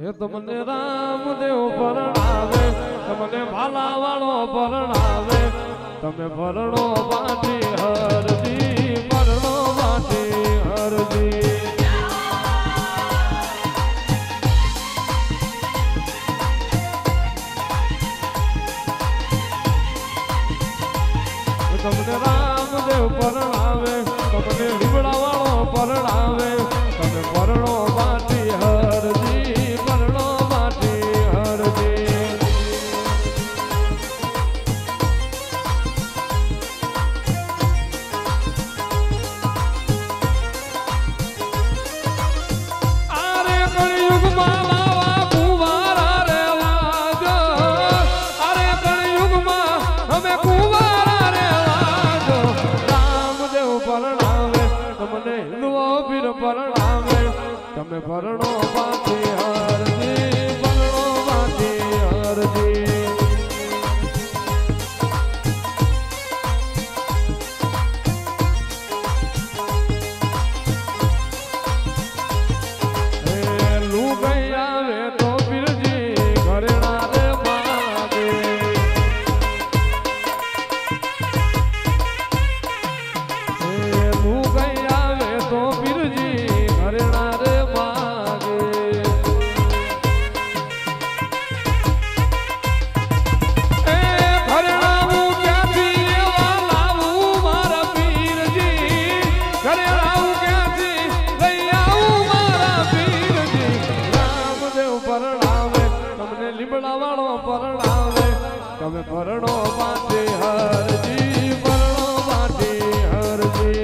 એ તમને રામદેવ પરણાવે, તમને ભાલા વાળો પરણાવે, તમે પરણો બાટી હરજી, પરણો બાટી હરજી. તમને રામદેવ પરણાવે, તમને લીમડા વાળો પરણાવે, તમે પરણો બાટી હરજી, પરણો બાટી હરજી. આરે કળિયુગમાં લાવા કુંવારા રે વાજો, આરે કળિયુગમાં અમે કુંવારા રે વાજો. રામદેવ પરણાવે, તમને હિન્દુઓ પીર પરણાવે, તમે પરણો બાટી હરજી, પરણો બાટી હરજી. લુગઈ આવે તો પીરજી ઘરેણા રે માગે, લુગઈ આવે તો પીરજી ઘરેણા રે માગે. ઘરેણા હું ક્યાંથી એવા લાવું મારા પીરજી, ઘરેણા હું ક્યાંથી લઈ આવું મારા પીરજી. રામદેવ પરણાવે, તમને લીમડા વાળો પરણાવે, તમે પરણો બાટી હરજી, પરણો બાટી હરજી.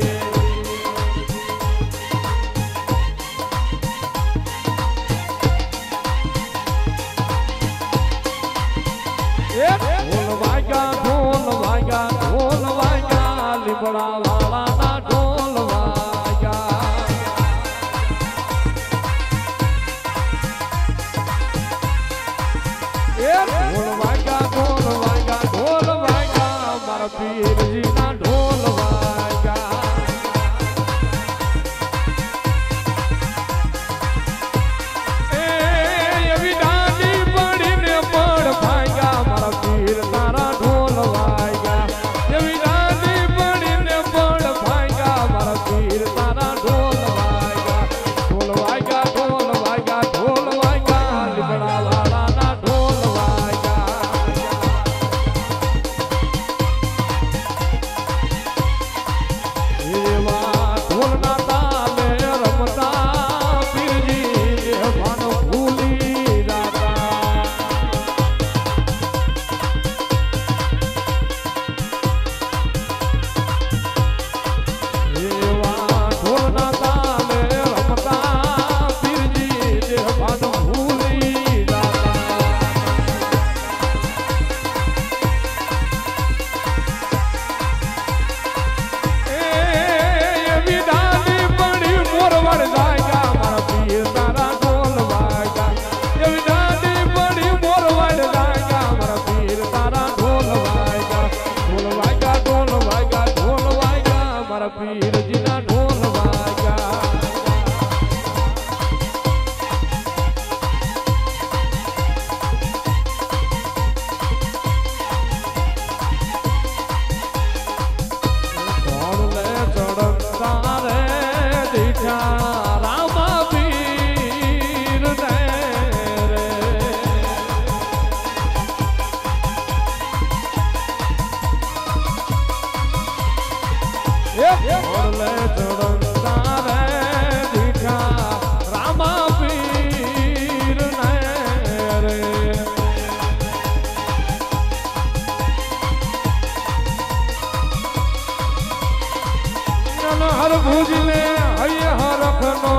ઢોલ વાગ્યા, લીમડા વાળાના ઢોલ વાગ્યા. ઢોલ વાગ્યા, મારા પીરજીના ઢોલ વાગ્યા. એવી દાંડી પડીને પડ ભાગ્યા, મારા પીર તારા ઢોલ વાગ્યા. એવી દાંડી પડીને પડ ભાગ્યા, મારા પીર તારા ઢોલ વાગ્યા. ઢોલ વાગ્યા, ઢોલ વાગ્યા, ઢોલ વાગ્યા, લીમડા વાળાના ઢોલ વાગ્યા. એવા ઢોલના તાલે રમતા પીરજી ભાન ભૂલી જાતા. એવા ઢોલના તાલે રમતા પીરજી ભાન ભૂલી જાતા. એવી દાંડી પડી મોરવડ જાગ્યા, મારા પીર તારા ઢોલ વાગ્યા. એવી દાંડી પડી મોરવડ જાગ્યા, મારા પીર તારા ઢોલ વાગ્યા. ઢોલ વાગ્યા, ઢોલ વાગ્યા, ઢોલ વાગ્યા, મારા પીરજીના ઢોલ વાગ્યા. ઢોલે ચડતા રે દીઠા રામા પીર ને રે. ઢોલે ચડતા રે દીઠા રામા પીર ને રે. હર ભુજને હૈ હરખનો